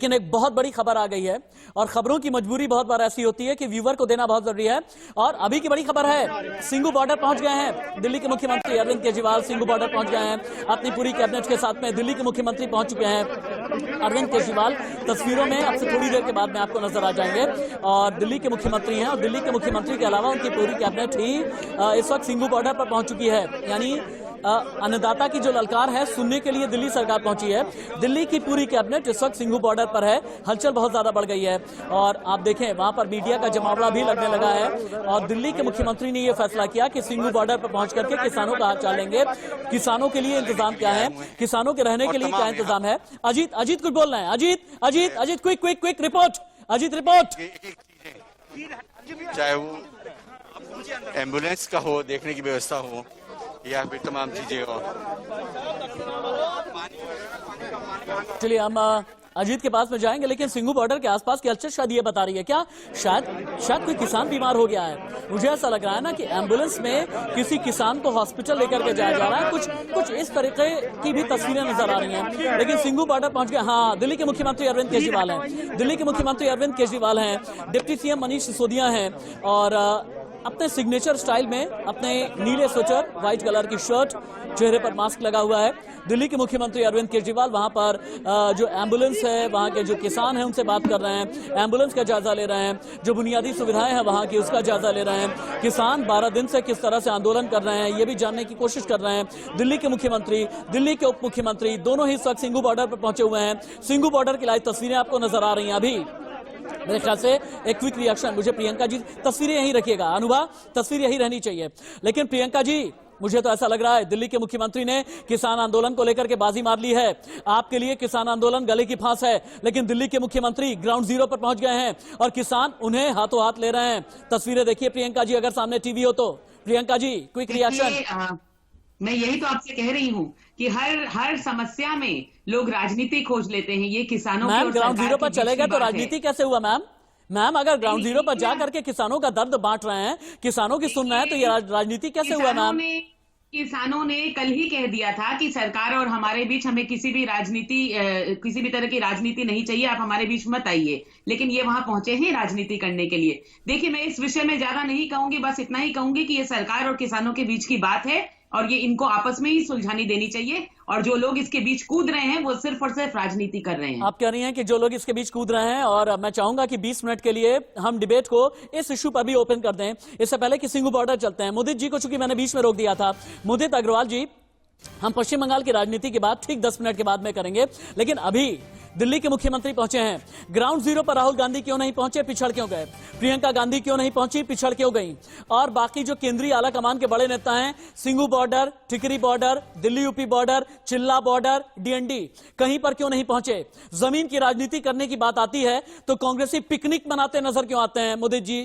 लेकिन एक बहुत बड़ी खबर आ गई है और खबरों की मजबूरी बहुत बार ऐसी होती है कि व्यूवर को देना बहुत जरूरी है। और अभी की बड़ी खबर है, सिंघू बॉर्डर पहुंच गए हैं दिल्ली के मुख्यमंत्री अरविंद केजरीवाल। सिंघू बॉर्डर पहुंच गए हैं अपनी पूरी कैबिनेट के साथ में। दिल्ली के मुख्यमंत्री पहुंच चुके हैं अरविंद केजरीवाल। तस्वीरों में अब से थोड़ी देर के बाद में आपको नजर आ जाएंगे और दिल्ली के मुख्यमंत्री हैं और दिल्ली के मुख्यमंत्री के अलावा उनकी पूरी कैबिनेट ही इस वक्त सिंघू बॉर्डर पर पहुंच चुकी है। यानी अन्नदाता की जो ललकार है सुनने के लिए दिल्ली सरकार पहुंची है। दिल्ली की पूरी कैबिनेट इस वक्त सिंघू बॉर्डर पर है। हलचल बहुत ज्यादा बढ़ गई है और आप देखें वहां पर मीडिया का जमावड़ा भी लगने लगा है। और दिल्ली के मुख्यमंत्री ने यह फैसला किया कि सिंघू बॉर्डर पर पहुंच करके किसानों का हाथ चालेंगे। किसानों के लिए इंतजाम क्या है, किसानों के रहने के लिए क्या इंतजाम है। अजीत कुछ बोलना है। Ajit quick report. Ajit report. चाहे वो एम्बुलेंस का हो, देखने की व्यवस्था हो या फिर तमाम चीजें हो। चलिए हम अजीत के पास में जाएंगे, लेकिन सिंघू बॉर्डर के आसपास की हलचल शायद ये बता रही है क्या शायद कोई किसान बीमार हो गया है। मुझे ऐसा लग रहा है ना कि एम्बुलेंस में किसी किसान को हॉस्पिटल लेकर के जाया जा रहा है। कुछ इस तरीके की भी तस्वीरें नजर आ रही हैं। लेकिन सिंघू बॉर्डर पहुंच गए। हाँ, दिल्ली के मुख्यमंत्री अरविंद केजरीवाल हैं। दिल्ली के मुख्यमंत्री अरविंद केजरीवाल हैं, डिप्टी सीएम मनीष सिसोदिया हैं और अपने सिग्नेचर स्टाइल में अपने नीले स्वेटर, व्हाइट कलर की शर्ट, चेहरे पर मास्क लगा हुआ है दिल्ली के मुख्यमंत्री अरविंद केजरीवाल। वहां पर जो एम्बुलेंस है, वहां के जो किसान हैं उनसे बात कर रहे हैं, एम्बुलेंस का जायजा ले रहे हैं, जो बुनियादी सुविधाएं हैं वहां की उसका जायजा ले रहे हैं। किसान 12 दिन से किस तरह से आंदोलन कर रहे हैं ये भी जानने की कोशिश कर रहे हैं। दिल्ली के मुख्यमंत्री, दिल्ली के उप मुख्यमंत्री दोनों ही इस वक्त सिंघू बॉर्डर पर पहुंचे हुए हैं। सिंघू बॉर्डर की लाइव तस्वीरें आपको नजर आ रही हैं। अभी मेरे ख्याल से एक क्विक रिएक्शन, मुझे प्रियंका जी तस्वीरें यहीं रखिएगा, अनुभव तस्वीर यही रहनी चाहिए। लेकिन प्रियंका जी, मुझे तो ऐसा लग रहा है दिल्ली के मुख्यमंत्री ने किसान आंदोलन को लेकर के बाजी मार ली है। आपके लिए किसान आंदोलन गले की फांस है, लेकिन दिल्ली के मुख्यमंत्री ग्राउंड जीरो पर पहुंच गए हैं और किसान उन्हें हाथों हाथ ले रहे हैं। तस्वीरें देखिए प्रियंका जी, अगर सामने टीवी हो तो। Priyanka ji, quick reaction. मैं यही तो आपसे कह रही हूँ कि हर समस्या में लोग राजनीति खोज लेते हैं। ये किसानों मैम ग्राउंड जीरो पर चले गए तो राजनीति कैसे हुआ मैम अगर ग्राउंड जीरो पर जा करके किसानों का दर्द बांट रहे हैं, किसानों की सुन रहे हैं, तो ये राजनीति कैसे हुआ मैम? किसानों ने कल ही कह दिया था कि सरकार और हमारे बीच हमें किसी भी तरह की राजनीति नहीं चाहिए, आप हमारे बीच मत आइए। लेकिन ये वहां पहुंचे हैं राजनीति करने के लिए। देखिए, मैं इस विषय में ज्यादा नहीं कहूंगी, बस इतना ही कहूंगी कि ये सरकार और किसानों के बीच की बात है और ये इनको आपस में ही सुलझानी देनी चाहिए। और जो लोग इसके बीच कूद रहे हैं वो सिर्फ और सिर्फ राजनीति कर रहे हैं। आप कह रही हैं कि जो लोग इसके बीच कूद रहे हैं, और मैं चाहूंगा कि 20 मिनट के लिए हम डिबेट को इस इशू पर भी ओपन कर दें। इससे पहले कि सिंघू बॉर्डर चलते हैं, मुदित जी को चूंकि मैंने बीच में रोक दिया था। मुदित अग्रवाल जी, हम पश्चिम बंगाल की राजनीति की बात ठीक 10 मिनट के बाद में करेंगे, लेकिन अभी दिल्ली के मुख्यमंत्री पहुंचे हैं। ग्राउंड जीरो पर राहुल गांधी क्यों नहीं पहुंचे, पिछड़ क्यों गए? प्रियंका गांधी क्यों नहीं पहुंची, पिछड़ क्यों गई? और बाकी जो केंद्रीय आला कमान के बड़े नेता हैं, सिंघू बॉर्डर, टिकरी बॉर्डर, दिल्ली यूपी बॉर्डर, चिल्ला बॉर्डर, डीएनडी, कहीं पर क्यों नहीं पहुंचे? जमीन की राजनीति करने की बात आती है तो कांग्रेसी पिकनिक मनाते नजर क्यों आते हैं? मुदित जी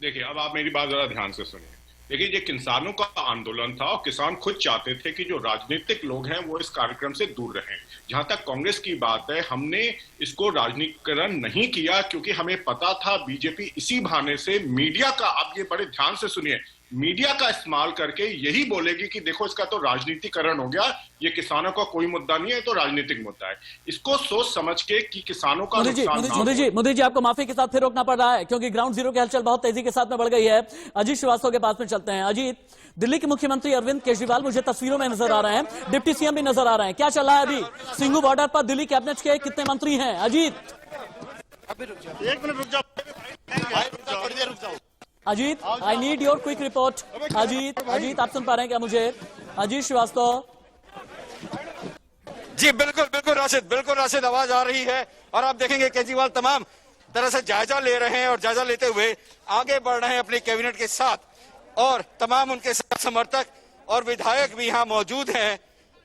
देखिए, अब आप मेरी बात जरा ध्यान से सुनिए। देखिए, ये किसानों का आंदोलन था और किसान खुद चाहते थे कि जो राजनीतिक लोग हैं वो इस कार्यक्रम से दूर रहें। जहां तक कांग्रेस की बात है, हमने इसको राजनीतिकरण नहीं किया क्योंकि हमें पता था बीजेपी इसी बहाने से मीडिया का, आप ये बड़े ध्यान से सुनिए, मीडिया का इस्तेमाल करके यही बोलेगी कि देखो इसका तो राजनीतिकरण हो गया, ये किसानों का कोई मुद्दा नहीं है, तो राजनीतिक मुद्दा है। इसको सोच समझ के कि किसानों का मोदी जी आपको माफी के साथ फिर रोकना पड़ रहा है क्योंकि ग्राउंड जीरो की हलचल बहुत तेजी के साथ में बढ़ गई है। अजीत श्रीवास्तव के पास में चलते हैं। अजीत, दिल्ली के मुख्यमंत्री अरविंद केजरीवाल मुझे तस्वीरों में नजर आ रहे हैं, डिप्टी सीएम भी नजर आ रहे हैं। क्या चल रहा है अभी सिंघू बॉर्डर पर? दिल्ली कैबिनेट के कितने मंत्री हैं? अजीत, एक मिनट रुक जाओ। Ajit, I need your quick report. Ajit आप सुन पा रहे हैं क्या मुझे? अजीत श्रीवास्तव जी बिल्कुल राशिद, आवाज आ रही है। और आप देखेंगे केजरीवाल तमाम तरह से जायजा ले रहे हैं और जायजा लेते हुए आगे बढ़ रहे हैं अपनी कैबिनेट के साथ, और तमाम उनके साथ समर्थक और विधायक भी यहाँ मौजूद हैं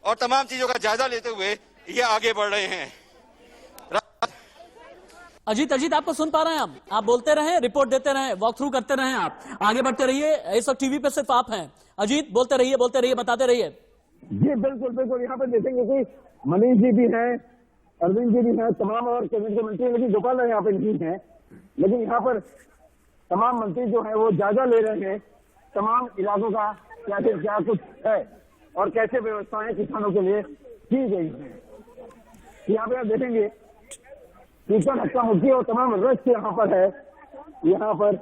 और तमाम चीजों का जायजा लेते हुए ये आगे बढ़ रहे हैं। अजीत आपको सुन पा रहे हैं हम? आप बोलते रहें, रिपोर्ट देते रहें, वॉक थ्रू करते रहें, आप आगे बढ़ते रहिए। इस वक्त टीवी पे सिर्फ आप हैं। अजीत बोलते रहिए, बताते रहिए। जी बिल्कुल यहाँ पे देखेंगे कि मनीष जी भी हैं, अरविंद जी भी हैं, तमाम और कैबिनेट के मंत्री, लेकिन गोपाल यहाँ पे नहीं है। लेकिन यहाँ पर तमाम मंत्री जो है वो जायजा ले रहे हैं तमाम इलाकों का, क्या कुछ है और कैसे व्यवस्थाएं किसानों के लिए की गई है। यहाँ पे आप देखेंगे कीर्तन हक्का मुक्की और तमाम रश यहाँ पर है, यहाँ पर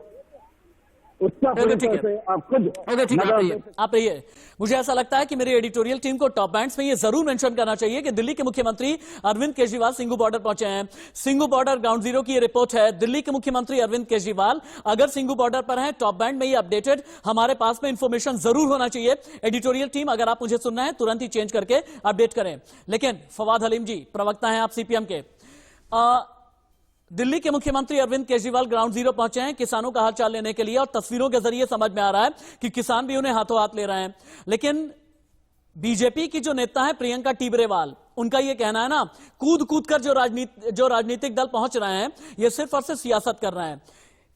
उसका ठीक है, से आप खुद ठीक है, आप रहिए। मुझे ऐसा लगता है कि मेरी एडिटोरियल टीम को टॉप बैंड्स में ये जरूर मेंशन करना चाहिए कि दिल्ली के मुख्यमंत्री अरविंद केजरीवाल सिंघू बॉर्डर पहुंचे हैं। सिंघू बॉर्डर ग्राउंड जीरो की ये रिपोर्ट है। दिल्ली के मुख्यमंत्री अरविंद केजरीवाल अगर सिंघू बॉर्डर पर हैं, टॉप बैंड में ये अपडेटेड हमारे पास में इंफॉर्मेशन जरूर होना चाहिए। एडिटोरियल टीम, अगर आप मुझे सुनना है तुरंत ही चेंज करके अपडेट करें। लेकिन फवाद हलीम जी, प्रवक्ता हैं आप सीपीएम के, दिल्ली के मुख्यमंत्री अरविंद केजरीवाल ग्राउंड जीरो पहुंचे हैं किसानों का हालचाल लेने के लिए, और तस्वीरों के जरिए समझ में आ रहा है कि किसान भी उन्हें हाथों हाथ ले रहे हैं। लेकिन बीजेपी की जो नेता है प्रियंका टिबरेवाल, उनका यह कहना है ना, कूद कूद कर जो राजनीतिक दल पहुंच रहे हैं ये सिर्फ और सिर्फ सियासत कर रहे हैं।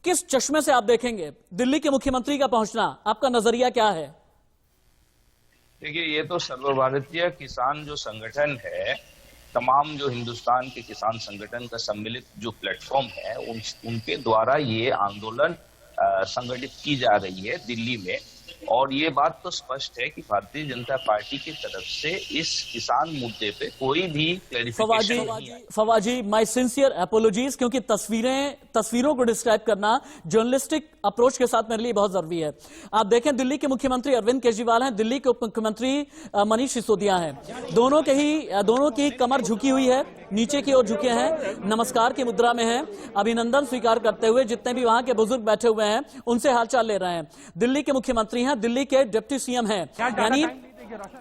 किस चश्मे से आप देखेंगे दिल्ली के मुख्यमंत्री का पहुंचना? आपका नजरिया क्या है? देखिए, ये तो सर्वभारतीय किसान जो संगठन है, तमाम जो हिंदुस्तान के किसान संगठन का सम्मिलित जो प्लेटफॉर्म है, उनके द्वारा ये आंदोलन संगठित की जा रही है दिल्ली में। और ये बात तो स्पष्ट है कि भारतीय जनता पार्टी की तरफ से इस किसान मुद्दे पे कोई भी क्लैरिफिकेशन नहीं है। फवाद जी, माय सिंसियर अपोलॉजीज, क्योंकि तस्वीरों को डिस्क्राइब करना जर्नलिस्टिक अप्रोच के साथ मेरे लिए बहुत जरूरी है। आप देखें, दिल्ली के मुख्यमंत्री अरविंद केजरीवाल हैं, दिल्ली के उप मुख्यमंत्री मनीष सिसोदिया हैं। दोनों की कमर झुकी हुई है, नीचे की ओर झुके हैं, नमस्कार की मुद्रा में हैं, अभिनंदन स्वीकार करते हुए जितने भी वहां के बुजुर्ग बैठे हुए हैं उनसे हालचाल ले रहे हैं। दिल्ली के मुख्यमंत्री हैं, दिल्ली के डिप्टी सीएम हैं, यानी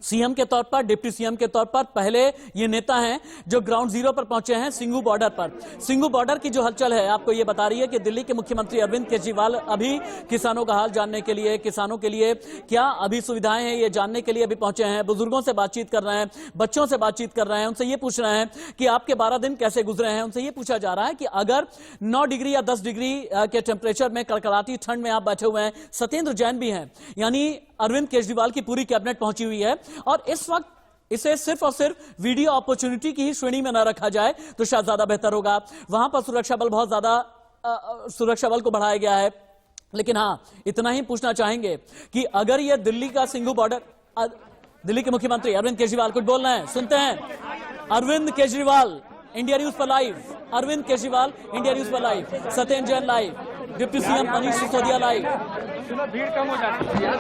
सीएम के तौर पर, डिप्टी सीएम के तौर पर पहले ये नेता हैं जो ग्राउंड जीरो पर पहुंचे हैं सिंघू बॉर्डर पर। सिंघू बॉर्डर की जो हलचल है आपको ये बता रही है कि दिल्ली के मुख्यमंत्री अरविंद केजरीवाल अभी किसानों का हाल जानने के लिए, किसानों के लिए क्या अभी सुविधाएं हैं ये जानने के लिए अभी पहुंचे हैं। बुजुर्गों से बातचीत कर रहे हैं, बच्चों से बातचीत कर रहे हैं, उनसे ये पूछ रहे हैं कि आपके 12 दिन कैसे गुजरे हैं। उनसे ये पूछा जा रहा है कि अगर 9 डिग्री या 10 डिग्री के टेम्परेचर में कड़कड़ाती ठंड में आप बैठे हुए हैं। सत्येंद्र जैन भी हैं, यानी अरविंद केजरीवाल की पूरी कैबिनेट पहुंची हुई है। और इस वक्त इसे सिर्फ और सिर्फ वीडियो अपॉर्चुनिटी की ही श्रेणी में न रखा जाए तो शायद ज्यादा बेहतर होगा। वहां पर सुरक्षा बल बहुत ज्यादा, सुरक्षा बल को बढ़ाया गया है। लेकिन हां, इतना ही पूछना चाहेंगे कि अगर यह दिल्ली का सिंघू बॉर्डर, दिल्ली के मुख्यमंत्री अरविंद केजरीवाल कुछ बोल रहे हैं, सुनते हैं। अरविंद केजरीवाल इंडिया न्यूज पर live, Arvind Kejriwal India news पर live, Satyendra Jain live, deputy CM Manish Sisodia live. भीड़ कम हो जाती है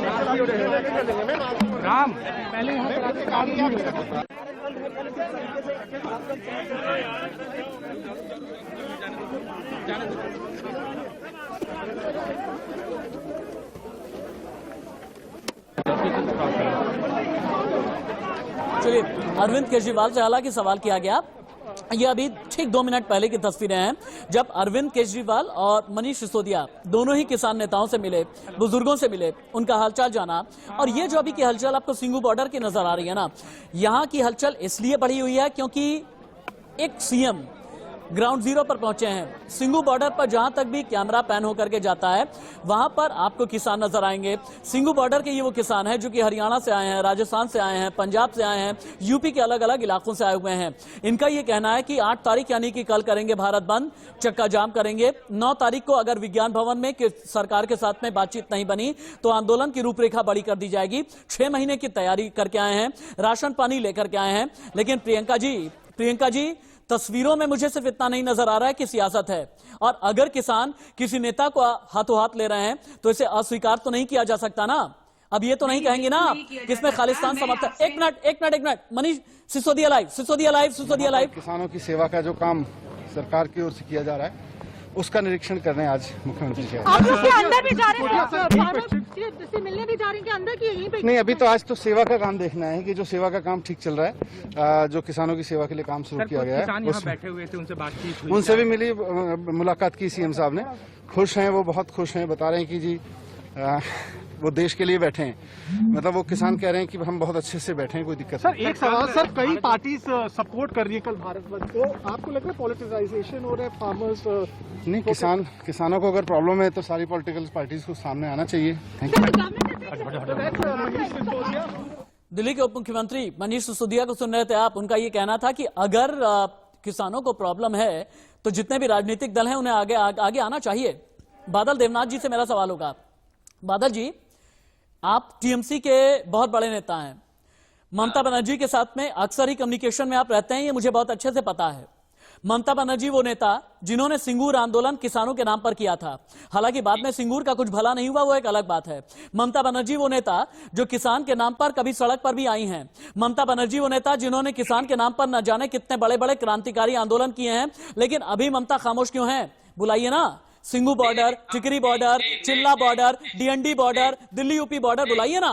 राम, पहले यहाँ पर काम किया। चलिए, अरविंद केजरीवाल से हालांकि सवाल किया गया, ये अभी ठीक 2 मिनट पहले की तस्वीरें हैं जब अरविंद केजरीवाल और मनीष सिसोदिया दोनों ही किसान नेताओं से मिले, बुजुर्गों से मिले, उनका हालचाल जाना। और ये जो अभी की हलचल आपको सिंघू बॉर्डर की नजर आ रही है ना, यहाँ की हलचल इसलिए बढ़ी हुई है क्योंकि एक सीएम ग्राउंड जीरो पर पहुंचे हैं। सिंघू बॉर्डर पर जहां तक भी कैमरा पैन होकर के जाता है वहां पर आपको किसान नजर आएंगे। सिंघू बॉर्डर के ये वो किसान हैं जो कि हरियाणा से आए हैं, राजस्थान से आए हैं, पंजाब से आए हैं, यूपी के अलग अलग इलाकों से आए हुए हैं। इनका ये कहना है कि 8 तारीख यानी कि कल करेंगे भारत बंद, चक्का जाम करेंगे। 9 तारीख को अगर विज्ञान भवन में सरकार के साथ में बातचीत नहीं बनी तो आंदोलन की रूपरेखा बड़ी कर दी जाएगी। 6 महीने की तैयारी करके आए हैं, राशन पानी लेकर के आए हैं। लेकिन प्रियंका जी, तस्वीरों में मुझे सिर्फ इतना नहीं नजर आ रहा है कि सियासत है, और अगर किसान किसी नेता को हाथों हाथ ले रहे हैं तो इसे अस्वीकार तो नहीं किया जा सकता ना। अब ये तो नहीं कहेंगे ना कि इसमें खालिस्तान समर्थन। एक मिनट, मनीष सिसोदिया लाइव। किसानों की सेवा का जो काम सरकार की ओर से किया जा रहा है उसका निरीक्षण करने आज मुख्यमंत्री जी आप उसके अंदर भी जा रहे हैं, से मिलने भी जा रहे हैं कि अंदर की यहीं पे? नहीं, अभी तो आज तो सेवा का काम देखना है कि जो सेवा का काम ठीक चल रहा है, जो किसानों की सेवा के लिए काम शुरू किया गया है। किसान यहाँ बैठे हुए थे, उनसे बातचीत हुई, उनसे भी मिली, मुलाकात की सीएम साहब ने। खुश हैं, वो बहुत खुश हैं, बता रहे हैं कि जी वो देश के लिए बैठे हैं। मतलब वो किसान कह रहे हैं कि हम बहुत अच्छे से बैठे हैं, कोई दिक्कत सर। एक सवाल सर, कई पार्टी सपोर्ट कर रही है कल भारत बंद को, आपको लग रहा है पॉलिटिसाइजेशन हो रहा है फार्मर्स? नहीं, किसानों को अगर प्रॉब्लम है तो सारी पॉलिटिकल पार्टीज को सामने आना चाहिए। Thank you. दिल्ली के उप मुख्यमंत्री मनीष सिसोदिया को सुन रहे थे आप। उनका ये कहना था कि अगर किसानों को प्रॉब्लम है तो जितने भी राजनीतिक दल हैं उन्हें आगे आना चाहिए। बादल देवनाथ जी से मेरा सवाल होगा। बादल जी, आप टीएमसी के बहुत बड़े नेता हैं, ममता बनर्जी के साथ में अक्सर ही कम्युनिकेशन में आप रहते हैं, ये मुझे बहुत अच्छे से पता है। ममता बनर्जी वो नेता जिन्होंने सिंगूर आंदोलन किसानों के नाम पर किया था। हालांकि बाद में सिंगूर का कुछ भला नहीं हुआ, वो एक अलग बात है। ममता बनर्जी वो नेता जो किसान के नाम पर कभी सड़क पर भी आई हैं। ममता बनर्जी वो नेता जिन्होंने किसान के नाम पर न जाने कितने बड़े बड़े क्रांतिकारी आंदोलन किए हैं। लेकिन अभी ममता खामोश क्यों है? बुलाइए ना, सिंगू बॉर्डर, टिकरी बॉर्डर, चिल्ला border, DND border, Delhi UP border, बुलाइए ना।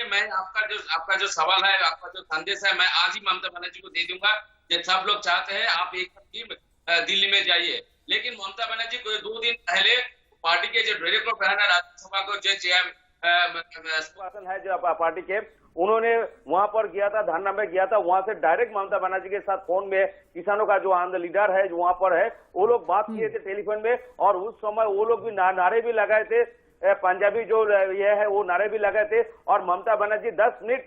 मैं आपका जो सवाल है, आपका जो संदेश है, मैं आज ही ममता बनर्जी को दे दूंगा। ये सब लोग चाहते हैं आप एक टीम दिल्ली में जाइए, लेकिन ममता बनर्जी को 2 दिन पहले पार्टी के जो डायरेक्टर है राज्यसभा को जो चेयरपर्सन है जो पार्टी के, उन्होंने वहां पर गया था, धरना में गया था। वहां से डायरेक्ट ममता बनर्जी के साथ फोन में किसानों का जो आंदोलन लीडर है जो वहां पर है, वो लोग बात किए थे टेलीफोन में। और उस समय वो लोग भी नारे भी लगाए थे, पंजाबी जो ये है वो नारे भी लगाए थे। और ममता बनर्जी 10 मिनट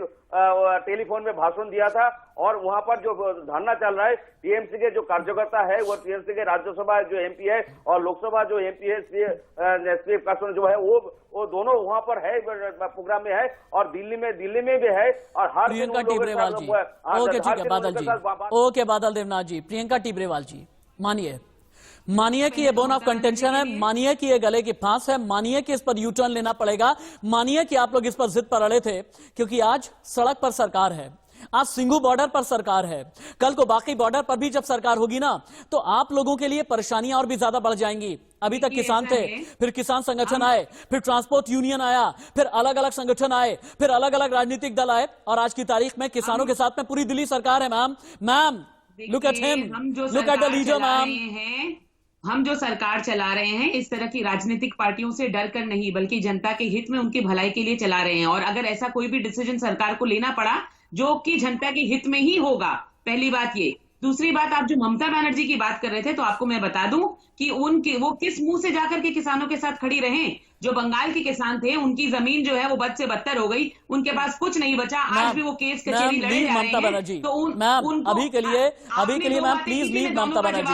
टेलीफोन में भाषण दिया था। और वहां पर जो धरना चल रहा है, टीएमसी के जो कार्यकर्ता है, वो टीएमसी के राज्यसभा जो एमपी है और लोकसभा जो एमपी है श्री प्रकाश जो है, वो दोनों वहां पर है, प्रोग्राम में है। और दिल्ली में भी है। और हर प्रियंका टिब्रेवाल जी, ओके ठीक है बादल जी, ओके बादल देवनाथ जी, प्रियंका टिब्रेवाल जी, मानिए कि ये बोन ऑफ कंटेंशन है, मानिए कि ये गले की फांस है, मानिए कि इस पर यू टर्न लेना पड़ेगा, मानिए कि आप लोग इस पर जिद पर अड़े थे, क्योंकि आज सड़क पर सरकार है, आज सिंगू बॉर्डर पर सरकार है। कल को बाकी बॉर्डर पर भी जब सरकार होगी ना, तो आप लोगों के लिए परेशानियां और भी ज्यादा बढ़ जाएंगी। अभी तक किसान थे, फिर किसान संगठन आए, फिर ट्रांसपोर्ट यूनियन आया, फिर अलग अलग संगठन आए, फिर अलग अलग राजनीतिक दल आए, और आज की तारीख में किसानों के साथ में पूरी दिल्ली सरकार है। Ma'am look at him, look at the leader ma'am. हम जो सरकार चला रहे हैं इस तरह की राजनीतिक पार्टियों से डर कर नहीं, बल्कि जनता के हित में, उनकी भलाई के लिए चला रहे हैं। और अगर ऐसा कोई भी डिसीजन सरकार को लेना पड़ा जो कि जनता के हित में ही होगा, पहली बात ये। दूसरी बात, आप जो ममता बनर्जी की बात कर रहे थे, तो आपको मैं बता दूं कि वो किस मुंह से जाकर के किसानों के साथ खड़ी रहे। जो बंगाल के किसान थे, उनकी जमीन जो है वो बद से बदतर हो गई, उनके पास कुछ नहीं बचा। आज भी वो केस कचहरी लड़े जा रहे हैं। तो अभी के लिए ma'am please leave Mamata Banerjee.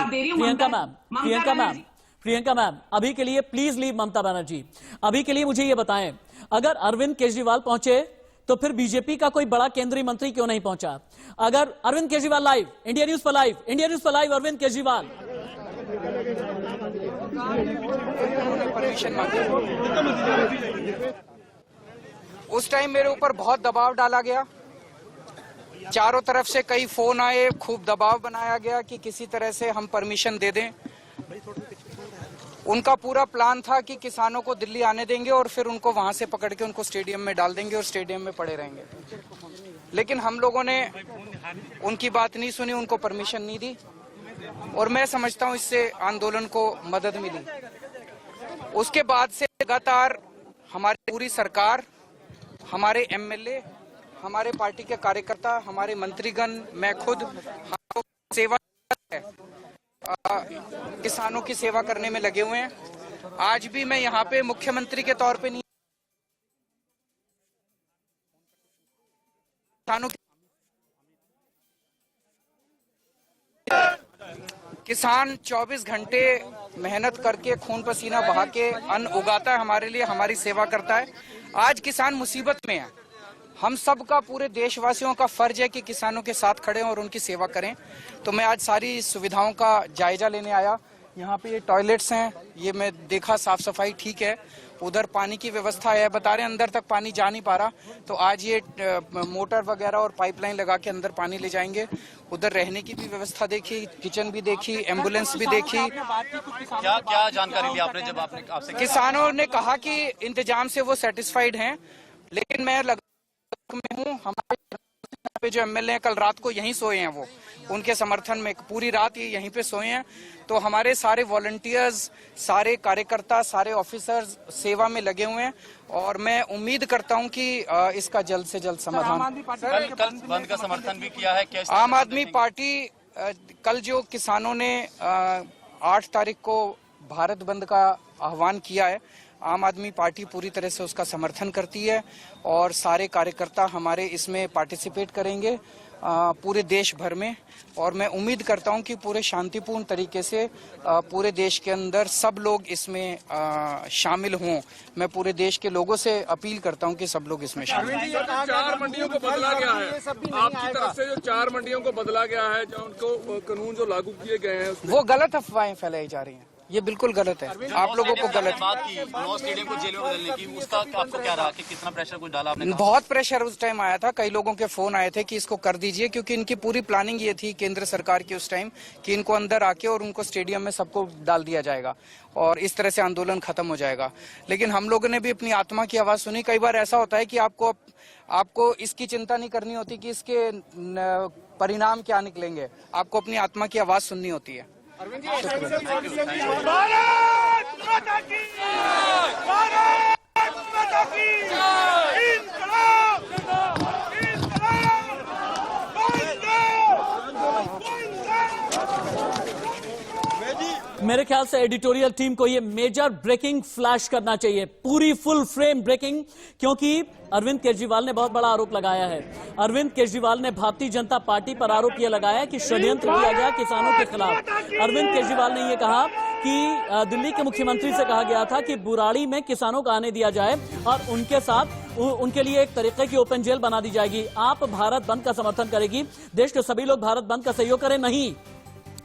Priyanka ma'am अभी के लिए प्लीज लीव ममता बनर्जी। अभी के लिए मुझे ये बताएं, अगर अरविंद केजरीवाल पहुंचे तो फिर बीजेपी का कोई बड़ा केंद्रीय मंत्री क्यों नहीं पहुंचा? अगर Arvind Kejriwal live, India news पर लाइव अरविंद केजरीवाल। उस टाइम मेरे ऊपर बहुत दबाव डाला गया, चारों तरफ से कई फोन आए, खूब दबाव बनाया गया कि किसी तरह से हम परमिशन दे दें। उनका पूरा प्लान था कि किसानों को दिल्ली आने देंगे और फिर उनको वहां से पकड़ के उनको स्टेडियम में डाल देंगे और स्टेडियम में पड़े रहेंगे। लेकिन हम लोगों ने उनकी बात नहीं सुनी, उनको परमिशन नहीं दी, और मैं समझता हूं इससे आंदोलन को मदद मिली। उसके बाद से लगातार हमारी पूरी सरकार, हमारे एमएलए, हमारे पार्टी के कार्यकर्ता, हमारे मंत्रीगण, मैं खुद सेवा किसानों की सेवा करने में लगे हुए हैं। आज भी मैं यहाँ पे मुख्यमंत्री के तौर पे नहीं, किसान 24 घंटे मेहनत करके खून पसीना बहा के अन्न उगाता है हमारे लिए, हमारी सेवा करता है। आज किसान मुसीबत में है, हम सबका, पूरे देशवासियों का फर्ज है कि किसानों के साथ खड़े और उनकी सेवा करें। तो मैं आज सारी सुविधाओं का जायजा लेने आया। यहाँ पे ये टॉयलेट्स हैं, ये मैं देखा साफ सफाई ठीक है, उधर पानी की व्यवस्था है, बता रहे हैं अंदर तक पानी जा नहीं पा रहा, तो आज ये मोटर वगैरह और पाइपलाइन लगा के अंदर पानी ले जाएंगे। उधर रहने की भी व्यवस्था देखी, किचन भी देखी, एम्बुलेंस भी देखी। क्या जानकारी ली आपने जब आपसे? किसानों ने कहा कि इंतजाम से वो सेटिस्फाइड हैं, लेकिन मैं में हूँ। हमारे जो एमएलए कल रात को यहीं सोए हैं, वो उनके समर्थन में पूरी रात ये यहीं पे सोए हैं। तो हमारे सारे वॉलंटियर्स, सारे कार्यकर्ता, सारे ऑफिसर्स सेवा में लगे हुए हैं, और मैं उम्मीद करता हूं कि इसका जल्द से जल्द समाधान। कल बंद का समर्थन भी किया है आम आदमी पार्टी। कल जो किसानों ने 8 तारीख को भारत बंद का आह्वान किया है, आम आदमी पार्टी पूरी तरह से उसका समर्थन करती है और सारे कार्यकर्ता हमारे इसमें पार्टिसिपेट करेंगे। पूरे देश भर में, और मैं उम्मीद करता हूं कि पूरे शांतिपूर्ण तरीके से पूरे देश के अंदर सब लोग इसमें शामिल हों। मैं पूरे देश के लोगों से अपील करता हूं कि सब लोग इसमें शामिल हों। 4 मंडियों को बदला गया है, आपकी तरफ से जो 4 मंडियों को बदला गया है, जो उनको कानून जो लागू किए गए हैं, वो गलत अफवाहें फैलाई जा रही हैं। ये बिल्कुल गलत है, आप लोगों को गलत बात की नौ स्टेडियम को जेल में बदलने की, उसका आपको क्या रहा कि कितना प्रेशर कुछ डाला आपने? बहुत प्रेशर उस टाइम आया था, कई लोगों के फोन आए थे कि इसको कर दीजिए, क्योंकि इनकी पूरी प्लानिंग ये थी केंद्र सरकार की उस टाइम कि इनको अंदर आके और उनको स्टेडियम में सबको डाल दिया जाएगा और इस तरह से आंदोलन खत्म हो जाएगा। लेकिन हम लोगों ने भी अपनी आत्मा की आवाज सुनी। कई बार ऐसा होता है कि आपको इसकी चिंता नहीं करनी होती कि इसके परिणाम क्या निकलेंगे, आपको अपनी आत्मा की आवाज सुननी होती है। मेरे ख्याल से एडिटोरियल टीम को ये मेजर ब्रेकिंग फ्लैश करना चाहिए, पूरी फुल फ्रेम ब्रेकिंग, क्योंकि अरविंद केजरीवाल ने बहुत बड़ा आरोप लगाया है। अरविंद केजरीवाल ने भारतीय जनता पार्टी पर आरोप यह लगाया कि षड्यंत्र किया गया किसानों के खिलाफ। अरविंद केजरीवाल ने यह कहा कि दिल्ली के मुख्यमंत्री से कहा गया था कि बुराड़ी में किसानों को आने दिया जाए और उनके साथ उनके लिए एक तरीके की ओपन जेल बना दी जाएगी। आप भारत बंद का समर्थन करेगी, देश के सभी लोग भारत बंद का सहयोग करें?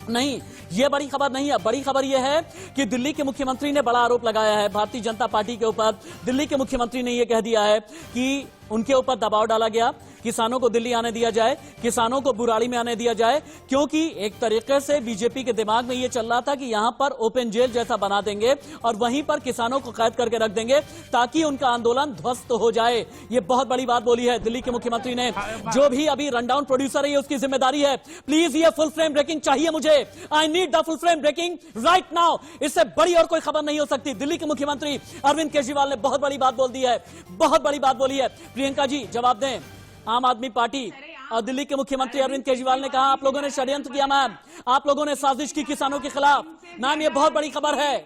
नहीं, ये बड़ी खबर नहीं है। बड़ी खबर यह है कि दिल्ली के मुख्यमंत्री ने बड़ा आरोप लगाया है भारतीय जनता पार्टी के ऊपर। दिल्ली के मुख्यमंत्री ने यह कह दिया है कि उनके ऊपर दबाव डाला गया, किसानों को दिल्ली आने दिया जाए, किसानों को बुराड़ी में आने दिया जाए, क्योंकि एक तरीके से बीजेपी के दिमाग में यह चल रहा था कि यहां पर ओपन जेल जैसा बना देंगे और वहीं पर किसानों को कैद करके रख देंगे ताकि उनका आंदोलन ध्वस्त हो जाए। यह बहुत बड़ी बात बोली है दिल्ली के मुख्यमंत्री ने। जो भी अभी रनडाउन प्रोड्यूसर है उसकी जिम्मेदारी है। प्लीज ये फुल फ्रेम ब्रेकिंग चाहिए मुझे। I need the full frame breaking right now. इससे बड़ी और कोई खबर नहीं हो सकती। दिल्ली के मुख्यमंत्री अरविंद केजरीवाल ने बहुत बड़ी बात बोल दी है, बहुत बड़ी बात बोली है। प्रियंका जी जवाब दें। आम आदमी पार्टी और दिल्ली के मुख्यमंत्री अरविंद केजरीवाल ने कहा आप लोगों ने षड्यंत्र किया मैम, आप लोगों ने साजिश की किसानों के खिलाफ। मैम ये बहुत बड़ी खबर है।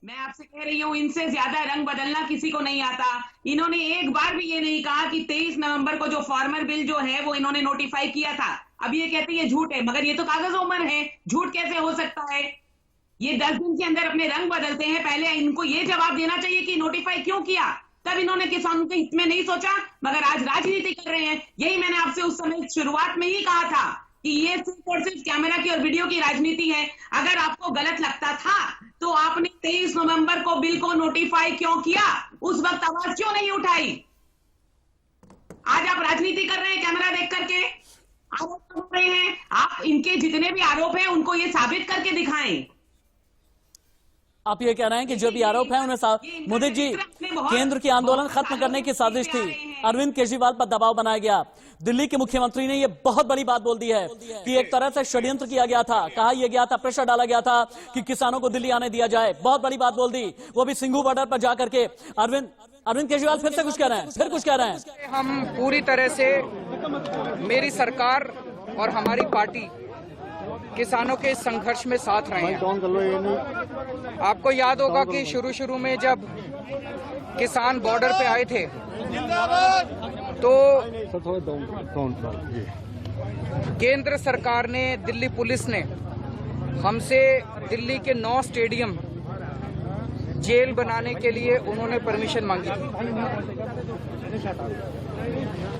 मैं आपसे कह रही हूँ, इनसे ज्यादा रंग बदलना किसी को नहीं आता। इन्होंने एक बार भी ये नहीं कहा कि 23 नवंबर को जो फार्मर बिल जो है वो इन्होंने नोटिफाई किया था। अब ये कहते हैं ये झूठ है, मगर ये तो कागज उमर है, झूठ कैसे हो सकता है? ये 10 दिन के अंदर अपने रंग बदलते हैं। पहले इनको ये जवाब देना चाहिए कि नोटिफाई क्यों किया, तब इन्होंने किसानों के हित में नहीं सोचा, मगर आज राजनीति कर रहे हैं। यही मैंने आपसे उस समय शुरुआत में ही कहा था कि ये सिर्फ और सिर्फ कैमरा की और वीडियो की राजनीति है। अगर आपको गलत लगता था तो आपने 23 नवंबर को बिल को नोटिफाई क्यों किया? उस वक्त आवाज क्यों नहीं उठाई? आज आप राजनीति कर रहे हैं कैमरा देख करके, आरोप कर रहे हैं। आप इनके जितने भी आरोप हैं उनको ये साबित करके दिखाएं। आप ये कह रहे हैं कि जो भी आरोप है उन्हें मोदी जी केंद्र की आंदोलन खत्म करने की साजिश थी, अरविंद केजरीवाल पर दबाव बनाया गया। दिल्ली के मुख्यमंत्री ने ये बहुत बड़ी बात बोल दी है कि एक तरह से षड्यंत्र किया गया था, कहा यह गया था, प्रेशर डाला गया था कि किसानों को दिल्ली आने दिया जाए। बहुत बड़ी बात बोल दी, वो भी सिंघू बॉर्डर पर जाकर के। अरविंद केजरीवाल फिर से कुछ कह रहे हैं, फिर कुछ कह रहे हैं। हम पूरी तरह से, मेरी सरकार और हमारी पार्टी किसानों के संघर्ष में साथ रहे हैं। आपको याद होगा कि शुरू में जब किसान बॉर्डर पे आए थे तो केंद्र सरकार ने, दिल्ली पुलिस ने हमसे दिल्ली के 9 स्टेडियम जेल बनाने के लिए उन्होंने परमिशन मांगी थी।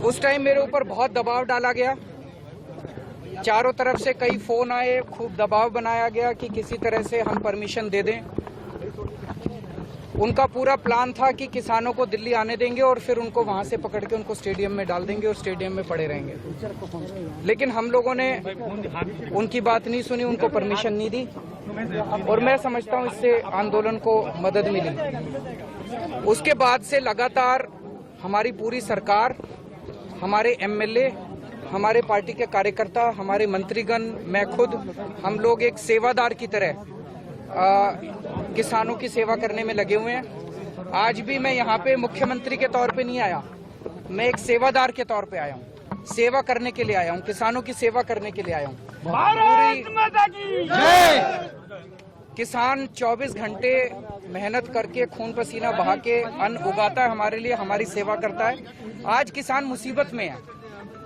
उस टाइम मेरे ऊपर बहुत दबाव डाला गया, चारों तरफ से कई फोन आए, खूब दबाव बनाया गया कि किसी तरह से हम परमिशन दे दें। उनका पूरा प्लान था कि किसानों को दिल्ली आने देंगे और फिर उनको वहां से पकड़ के उनको स्टेडियम में डाल देंगे और स्टेडियम में पड़े रहेंगे। लेकिन हम लोगों ने उनकी बात नहीं सुनी, उनको परमिशन नहीं दी और मैं समझता हूं इससे आंदोलन को मदद मिली। उसके बाद से लगातार हमारी पूरी सरकार, हमारे एमएलए, हमारे पार्टी के कार्यकर्ता, हमारे मंत्रीगण, मैं खुद, हम लोग एक सेवादार की तरह किसानों की सेवा करने में लगे हुए हैं। आज भी मैं यहाँ पे मुख्यमंत्री के तौर पे नहीं आया, मैं एक सेवादार के तौर पे आया हूँ, सेवा करने के लिए आया हूँ, किसानों की सेवा करने के लिए आया हूँ। किसान 24 घंटे मेहनत करके खून पसीना बहा के अन्न उगाता है हमारे लिए, हमारी सेवा करता है। आज किसान मुसीबत में है,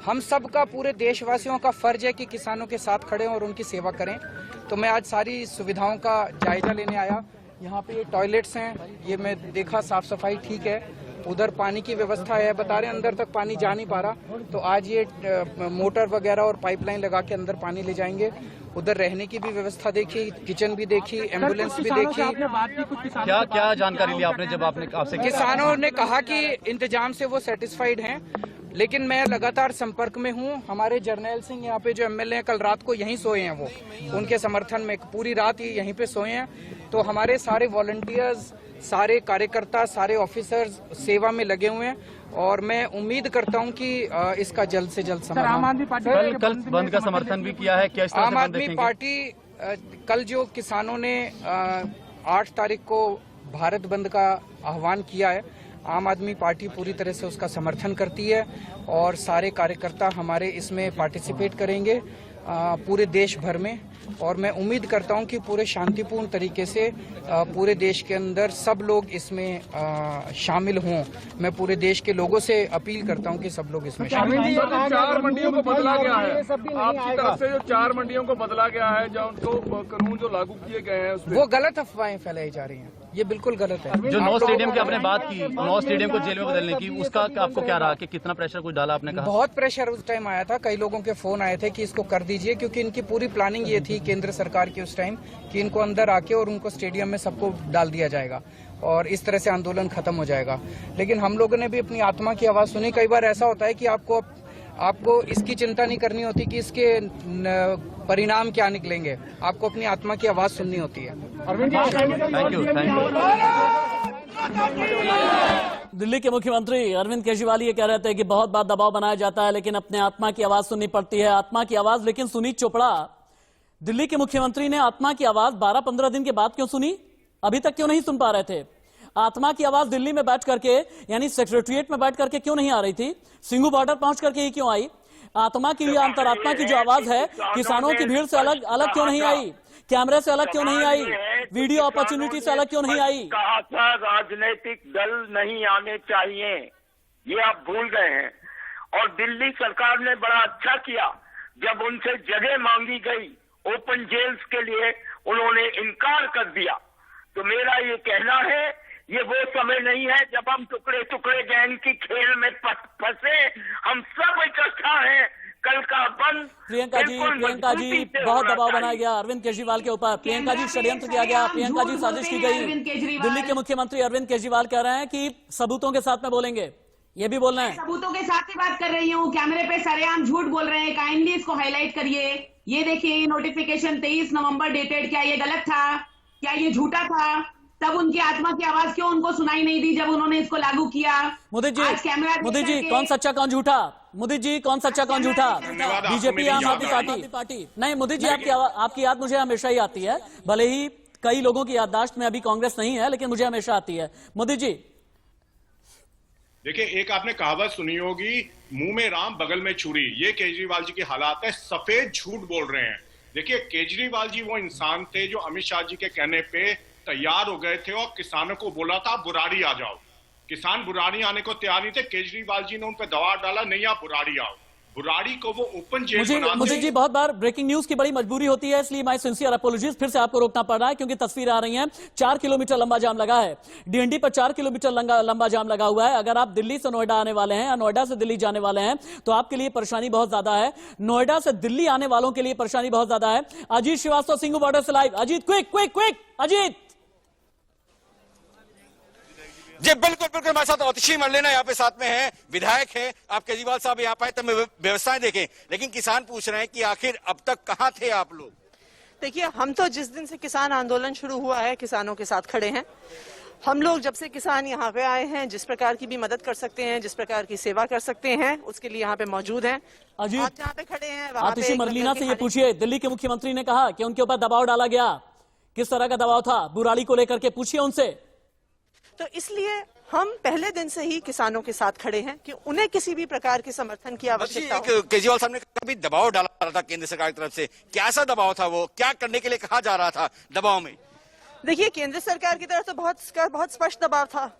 हम सब का, पूरे देशवासियों का फर्ज है कि किसानों के साथ खड़े हों और उनकी सेवा करें। तो मैं आज सारी सुविधाओं का जायजा लेने आया। यहाँ पे ये टॉयलेट्स हैं, ये मैं देखा साफ सफाई ठीक है। उधर पानी की व्यवस्था है, बता रहे अंदर तक पानी जा नहीं पा रहा, तो आज ये मोटर वगैरह और पाइपलाइन लगा के अंदर पानी ले जाएंगे। उधर रहने की भी व्यवस्था देखी, किचन भी देखी, एम्बुलेंस भी देखी। क्या क्या जानकारी ली आपने जब आपने आपसे? किसानों ने कहा कि इंतजाम से वो सेटिस्फाइड हैं, लेकिन मैं लगातार संपर्क में हूं। हमारे जर्नैल सिंह यहाँ पे जो एमएलए हैं, कल रात को यहीं सोए हैं, वो उनके समर्थन में पूरी रात ही यहीं पे सोए हैं। तो हमारे सारे वॉलंटियर्स, सारे कार्यकर्ता, सारे ऑफिसर्स सेवा में लगे हुए हैं और मैं उम्मीद करता हूं कि इसका जल्द से जल्द समाधान। आम आदमी पार्टी कल बंद का समर्थन भी किया है, क्या इस तरह से आम आदमी पार्टी कल जो किसानों ने 8 तारीख को भारत बंद का आह्वान किया है, आम आदमी पार्टी पूरी तरह से उसका समर्थन करती है और सारे कार्यकर्ता हमारे इसमें पार्टिसिपेट करेंगे पूरे देश भर में। और मैं उम्मीद करता हूं कि पूरे शांतिपूर्ण तरीके से पूरे देश के अंदर सब लोग इसमें शामिल हों। मैं पूरे देश के लोगों से अपील करता हूं कि सब लोग इसमें शामिल हों। 4 मंडियों को बदला गया है आपकी तरफ से, जो 4 मंडियों को बदला गया है, जो उनको कानून जो लागू किए गए हैं उसमें वो गलत अफवाहें फैलाई जा रही हैं, ये बिल्कुल गलत है। जो 9 स्टेडियम की आपने बात की, 9 स्टेडियम को जेल में बदलने की, उसका आपको क्या रहा कि कितना प्रेशर कुछ डाला आपने? कहा बहुत प्रेशर उस टाइम आया था, कई लोगों के फोन आए थे कि इसको कर दीजिए, क्योंकि इनकी पूरी प्लानिंग ये थी केंद्र सरकार की उस टाइम कि इनको अंदर आके और उनको स्टेडियम में सबको डाल दिया जाएगा और इस तरह से आंदोलन खत्म हो जाएगा। लेकिन हम लोगों ने भी अपनी आत्मा की आवाज सुनी। कई बार ऐसा होता है कि आपको इसकी चिंता नहीं करनी होती कि इसके परिणाम क्या निकलेंगे, आपको अपनी आत्मा की आवाज सुननी होती है। Thank you. दिल्ली के मुख्यमंत्री अरविंद केजरीवाल ये कह रहे थे कि बहुत बार दबाव बनाया जाता है लेकिन अपने आत्मा की आवाज सुननी पड़ती है। आत्मा की आवाज लेकिन सुनीत चोपड़ा, दिल्ली के मुख्यमंत्री ने आत्मा की आवाज 12-15 दिन के बाद क्यों सुनी? अभी तक क्यों नहीं सुन पा रहे थे? आत्मा की आवाज दिल्ली में बैठ करके, यानी सेक्रेटरिएट में बैठ करके क्यों नहीं आ रही थी? सिंघू बॉर्डर पहुंच करके ही क्यों आई? आत्मा की या अंतरात्मा की जो आवाज है, किसानों की भीड़ से अलग क्यों नहीं आई? कैमरे से अलग क्यों नहीं आई? वीडियो अपॉर्चुनिटी से अलग क्यों नहीं आई? कहा था राजनीतिक दल नहीं आने चाहिए, ये आप भूल गए हैं। और दिल्ली सरकार ने बड़ा अच्छा किया, जब उनसे जगह मांगी गई ओपन जेल्स के लिए, उन्होंने इनकार कर दिया। तो मेरा ये कहना है, ये वो समय नहीं है जब हम टुकड़े टुकड़े गैंग की खेल में फंसे। हम सब इकट्ठा हैं। कल का बंद प्रियंका जी बहुत दबाव बनाया गया अरविंद केजरीवाल के ऊपर। प्रियंका जी, षड्यंत्र किया गया, प्रियंका जी साजिश की गई। दिल्ली के मुख्यमंत्री अरविंद केजरीवाल कह रहे हैं कि सबूतों के साथ में बोलेंगे, ये भी बोलना है। सबूतों के साथ ही बात कर रही हूँ, कैमरे पे सरेआम झूठ बोल रहे हैं, काइंडली इसको हाईलाइट करिए। ये देखिए नोटिफिकेशन 23 नवंबर डेटेड, क्या ये गलत था? क्या ये झूठा था? तब उनकी आत्मा की आवाज क्यों उनको सुनाई नहीं दी जब उन्होंने इसको लागू किया? मोदी जी कौन सच्चा कौन झूठा? मोदी जी कौन सच्चा कौन झूठा? बीजेपी, आम आदमी पार्टी? नहीं मोदी जी, आपकी याद मुझे हमेशा ही आती है, भले ही कई लोगों की याददाश्त में अभी कांग्रेस नहीं है, लेकिन मुझे हमेशा आती है। मोदी जी देखिए, एक आपने कहावत सुनी होगी, मुंह में राम बगल में छुरी। ये केजरीवाल जी की हालात है, सफेद झूठ बोल रहे हैं। देखिए, केजरीवाल जी वो इंसान थे जो अमित शाह जी के कहने पे तैयार हो गए थे और किसानों को बोला था बुराड़ी आ जाओ। किसान बुराड़ी आने को तैयार नहीं थे, केजरीवाल जी ने उन पर दबाव डाला, नहीं आप बुराड़ी आओ। बुराड़ी को वो ओपन जेल मुझे जी बहुत बार ब्रेकिंग न्यूज की बड़ी मजबूरी होती है, इसलिए माय सिंसियर अपॉलॉजीज, फिर से आपको रोकना पड़ रहा है क्योंकि तस्वीर आ रही है। 4 किलोमीटर लंबा जाम लगा है, डीएनडी पर 4 किलोमीटर लंबा जाम लगा हुआ है। अगर आप दिल्ली से नोएडा आने वाले हैं या नोएडा से दिल्ली जाने वाले हैं तो आपके लिए परेशानी बहुत ज्यादा है। नोएडा से दिल्ली आने वालों के लिए परेशानी बहुत ज्यादा है। अजीत श्रीवास्तव सिंघू बॉर्डर से लाइव। अजीत क्विक अजीत। जी बिल्कुल हमारे साथ अतिशी मरलेना यहाँ पे साथ में है, विधायक हैं। आप केजरीवाल साहब यहाँ पाए तब व्यवस्थाएं देखें, लेकिन किसान पूछ रहे हैं कि आखिर अब तक कहाँ थे आप लोग? देखिए, हम तो जिस दिन से किसान आंदोलन शुरू हुआ है किसानों के साथ खड़े हैं। हम लोग जब से किसान यहाँ पे आए हैं, जिस प्रकार की भी मदद कर सकते हैं, जिस प्रकार की सेवा कर सकते हैं, उसके लिए यहाँ पे मौजूद हैं। अजीत, आप जहाँ पे खड़े हैं आतिशी मरलेना से ये पूछिए, दिल्ली के मुख्यमंत्री ने कहा कि उनके ऊपर दबाव डाला गया, किस तरह का दबाव था बुराड़ी को लेकर के, पूछिए उनसे। तो इसलिए हम पहले दिन से ही किसानों के साथ खड़े हैं कि उन्हें किसी भी प्रकार के समर्थन की आवश्यकता हो। केजरीवाल साहब ने कभी दबाव डाला था केंद्र सरकार की तरफ से, क्या सा दबाव था वो? क्या करने के लिए कहा जा रहा था दबाव में? देखिए, केंद्र सरकार की तरफ तो बहुत स्पष्ट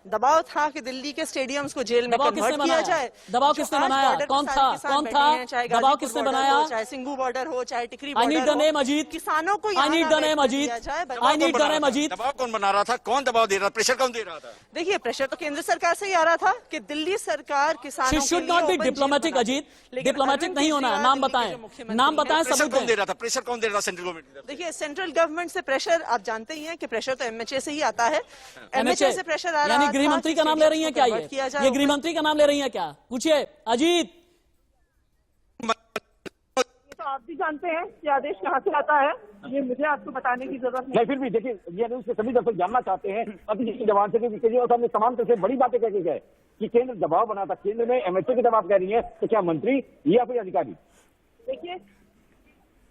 दबाव था कि दिल्ली के स्टेडियम्स को जेल में कन्वर्ट किया जाए। दबाव किसने बनाया? कौन था? चाहे दबाव किसने बनाया? चाहे सिंघू बॉर्डर हो, चाहे Tikri I need the name Ajit. किसानों को I need the name Ajit. I need the name Ajit. दबाव कौन बना रहा था? कौन दबाव दे रहा था? प्रेशर कौन दे रहा था? देखिए, प्रेशर तो केंद्र सरकार से ही आ रहा था कि दिल्ली सरकार किसानों She should not be diplomatic, Ajit. Diplomatic नहीं होना है। नाम बताएं, नाम बताएं, सबूत कौन दे दें। रहा था? प्रेशर कौन दे रहा था सेंट्रल गवर्नमेंट? देखिए, सेंट्रल गवर्नमेंट से प्रेशर आप जानते ही हैं कि प्रेशर तो एमएचए से ही आता है। एमएचए से प्रेशर आ रहा है। यानी गृह मंत्री का नाम ले रही हैं क्या? ये गृह मंत्री का नाम ले रही हैं क्या? पूछिए अजीत। तो आप भी जानते हैं कि आदेश कहाँ से आता है, ये मुझे आपको बताने की जरूरत नहीं। फिर भी देखिए, ये न्यूज के सभी दर्शक जानना चाहते हैं अभी जवान से केजरीवाल साहब ने तमाम तरह से बड़ी बातें कह के गए कि केंद्र दबाव बनाता। केंद्र में एमएचए की दबाव कह रही है, तो क्या मंत्री या फिर अधिकारी? देखिए,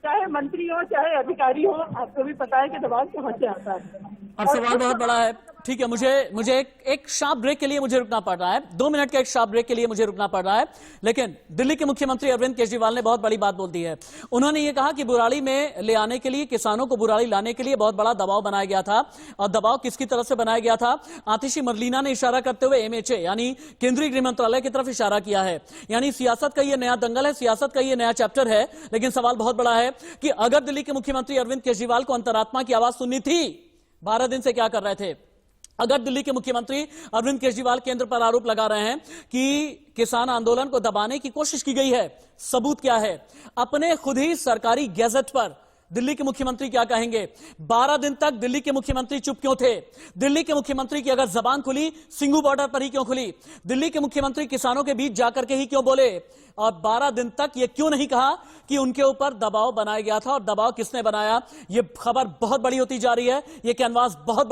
चाहे मंत्री हो चाहे अधिकारी हो, आपको भी पता है कि दबाव कहाँ से आता है। अब सवाल बहुत बड़ा है। ठीक है, मुझे एक शार्प ब्रेक के लिए मुझे रुकना पड़ रहा है। 2 मिनट के एक शार्प ब्रेक के लिए मुझे रुकना पड़ रहा है। लेकिन दिल्ली के मुख्यमंत्री अरविंद केजरीवाल ने बहुत बड़ी बात बोल दी है। उन्होंने ये कहा कि बुराड़ी में ले आने के लिए, किसानों को बुराड़ी लाने के लिए बहुत बड़ा दबाव बनाया गया था। और दबाव किसकी तरफ से बनाया गया था? आतिशी मरलीना ने इशारा करते हुए एमएचए यानी केंद्रीय गृह मंत्रालय की तरफ इशारा किया है। यानी सियासत का ये नया दंगल है, सियासत का ये नया चैप्टर है। लेकिन सवाल बहुत बड़ा है कि अगर दिल्ली के मुख्यमंत्री अरविंद केजरीवाल को अंतरात्मा की आवाज सुननी थी, 12 दिन से क्या कर रहे थे? अगर दिल्ली के मुख्यमंत्री अरविंद केजरीवाल केंद्र पर आरोप लगा रहे हैं कि किसान आंदोलन को दबाने की कोशिश की गई है, सबूत क्या है? अपने खुद ही सरकारी गैजेट पर दिल्ली के मुख्यमंत्री क्या कहेंगे? 12 दिन तक दिल्ली के मुख्यमंत्री चुप क्यों थे? दिल्ली के मुख्यमंत्री की अगर जबान खुली, सिंघू बॉर्डर पर ही क्यों खुली? दिल्ली के मुख्यमंत्री किसानों के बीच जाकर के ही क्यों बोले? और 12 दिन तक ये क्यों नहीं कहा कि उनके ऊपर दबाव बनाया गया था? और दबाव किसने बनाया? ये खबर बहुत बड़ी होती जा रही है, ये कैनवास बहुत